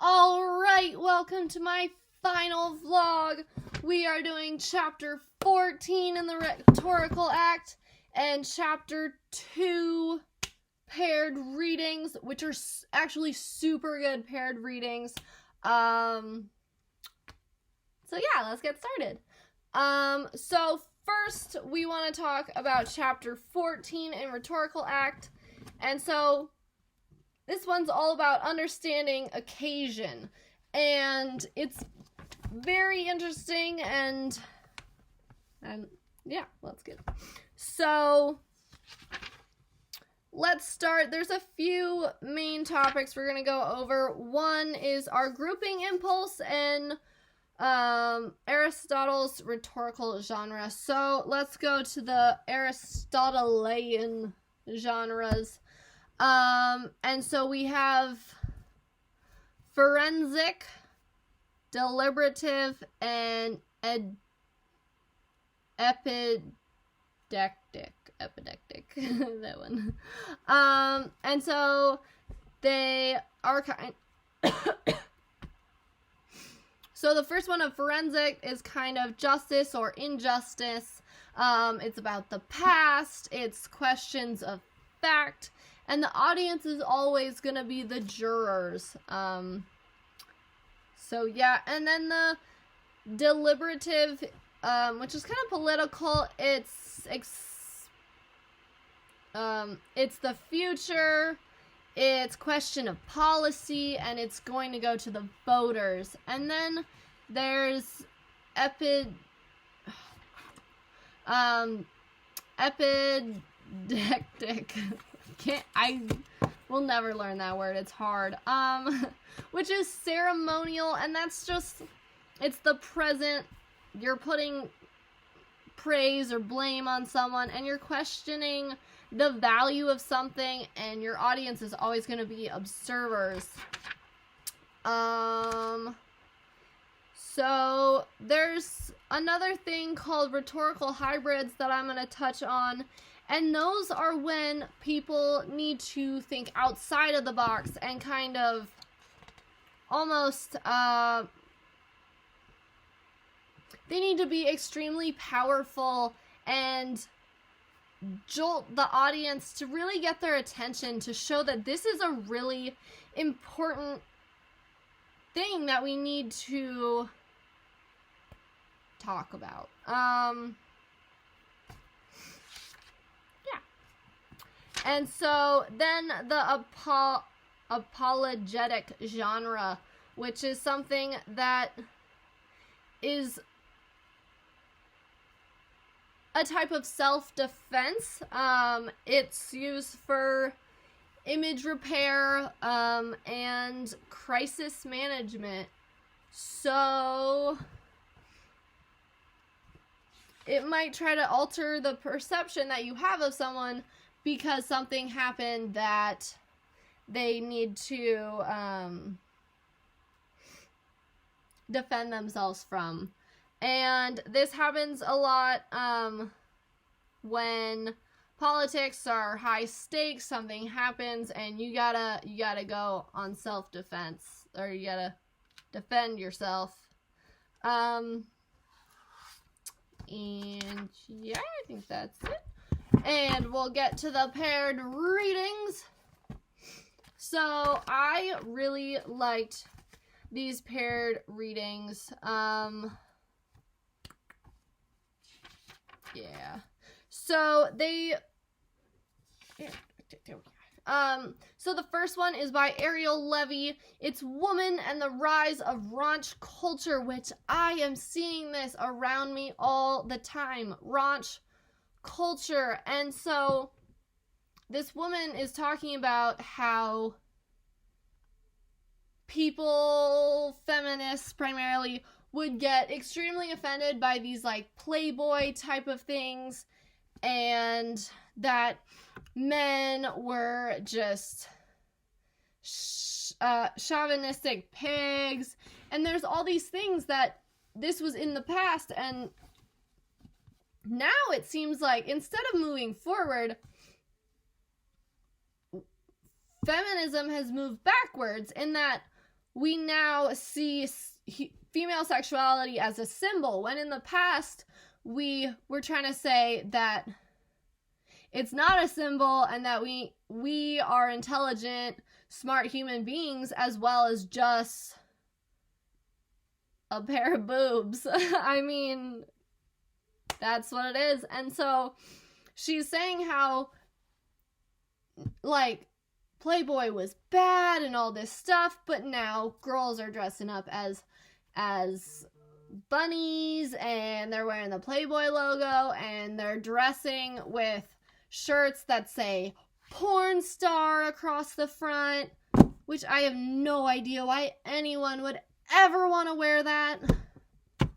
Alright, welcome to my final vlog. We are doing chapter 14 in the Rhetorical Act and chapter 2 paired readings, which are actually super good paired readings. So yeah, let's get started. So first we want to talk about chapter 14 in Rhetorical Act. And so this one's all about understanding occasion, and it's very interesting, and yeah, let's get it. So let's start. There's a few main topics we're going to go over. One is our grouping impulse and Aristotle's rhetorical genre. So let's go to the Aristotelian genres. And so we have forensic, deliberative, and epidectic, that one. And so they are kind so the first one of forensic is kind of justice or injustice. It's about the past, it's questions of fact, and the audience is always going to be the jurors. So yeah, and then the deliberative, which is kind of political, it's the future, it's question of policy, and it's going to go to the voters. And then there's epidectic. I will never learn that word. It's hard. Which is ceremonial, and that's just, it's the present. You're putting praise or blame on someone, and you're questioning the value of something, and your audience is always going to be observers. So there's another thing called rhetorical hybrids that I'm going to touch on. And those are when people need to think outside of the box and kind of almost, they need to be extremely powerful and jolt the audience to really get their attention, to show that this is a really important thing that we need to talk about. And so then the apologetic genre, which is something that is a type of self-defense. It's used for image repair and crisis management. So it might try to alter the perception that you have of someone because something happened that they need to defend themselves from. And this happens a lot when politics are high stakes, something happens, and you gotta go on self-defense, or you gotta defend yourself. And yeah, I think that's it. And we'll get to the paired readings. So I really liked these paired readings. Yeah. So so the first one is by Ariel Levy. It's Woman and the Rise of Raunch Culture, which I am seeing this around me all the time. Raunch culture. And so this woman is talking about how people, feminists primarily, would get extremely offended by these like Playboy type of things, and that men were just chauvinistic pigs, and there's all these things that this was in the past, and now it seems like instead of moving forward, feminism has moved backwards in that we now see female sexuality as a symbol, when in the past we were trying to say that it's not a symbol and that we are intelligent, smart human beings as well as just a pair of boobs. I mean, that's what it is. And so she's saying how, like, Playboy was bad and all this stuff, but now girls are dressing up as bunnies, and they're wearing the Playboy logo, and they're dressing with shirts that say porn star across the front, which I have no idea why anyone would ever want to wear that. I don't know.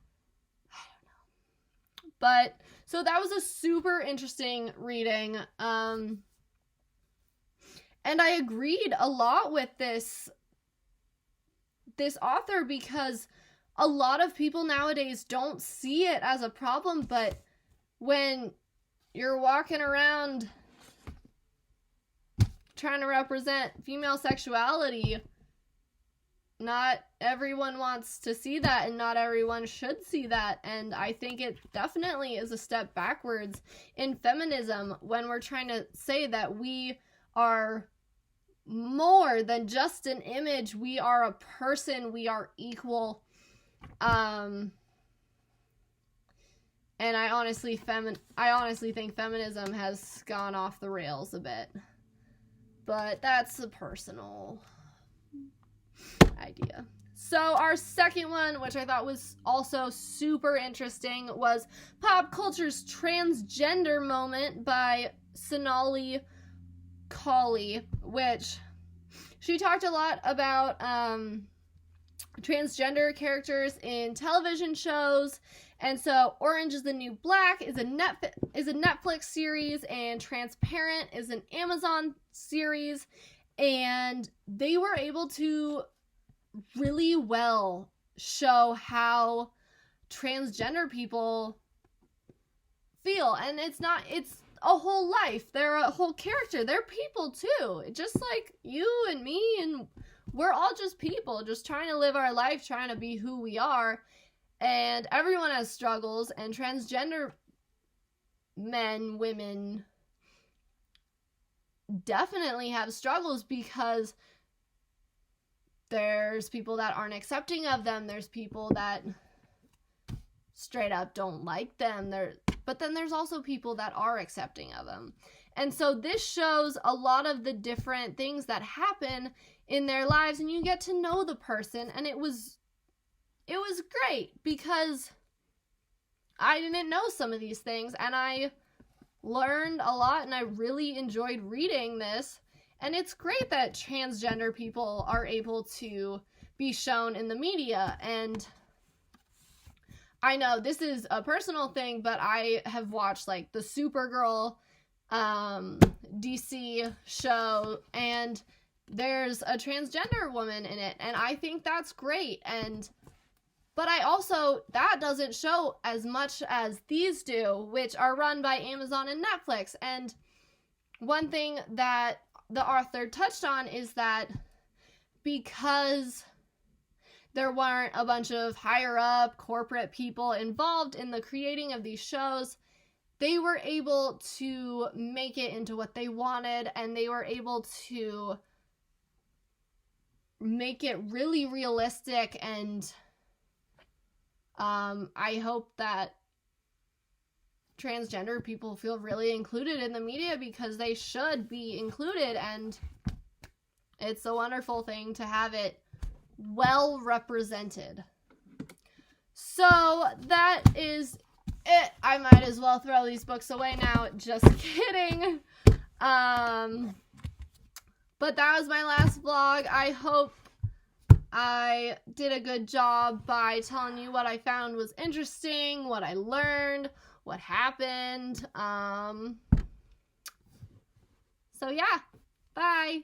But so that was a super interesting reading. And I agreed a lot with this author, because a lot of people nowadays don't see it as a problem, but when you're walking around trying to represent female sexuality, not everyone wants to see that, and not everyone should see that. And I think it definitely is a step backwards in feminism when we're trying to say that we are more than just an image. We are a person. We are equal. And I honestly think feminism has gone off the rails a bit. But that's a personal idea. So our second one, which I thought was also super interesting, was Pop Culture's Transgender Moment by Sonali Colley, which she talked a lot about transgender characters in television shows. And so Orange is the New Black is a Netflix series, and Transparent is an Amazon series, and they were able to really well show how transgender people feel. And it's a whole life. They're a whole character. They're people too. Just like you and me, and we're all just people, just trying to live our life, trying to be who we are. And everyone has struggles, and transgender men, women definitely have struggles, because there's people that aren't accepting of them. There's people that straight up don't like them. But then there's also people that are accepting of them. And so this shows a lot of the different things that happen in their lives, and you get to know the person. And it was great, because I didn't know some of these things, and I learned a lot, and I really enjoyed reading this. And it's great that transgender people are able to be shown in the media. And I know this is a personal thing, but I have watched like the Supergirl DC show, and there's a transgender woman in it, and I think that's great. But that doesn't show as much as these do, which are run by Amazon and Netflix. And one thing that the author touched on is that because there weren't a bunch of higher up corporate people involved in the creating of these shows, they were able to make it into what they wanted, and they were able to make it really realistic. And I hope that transgender people feel really included in the media, because they should be included, and it's a wonderful thing to have it well represented. So that is it. I might as well throw these books away now. Just kidding. But that was my last vlog. I hope I did a good job by telling you what I found was interesting, what I learned, what happened. So yeah, bye.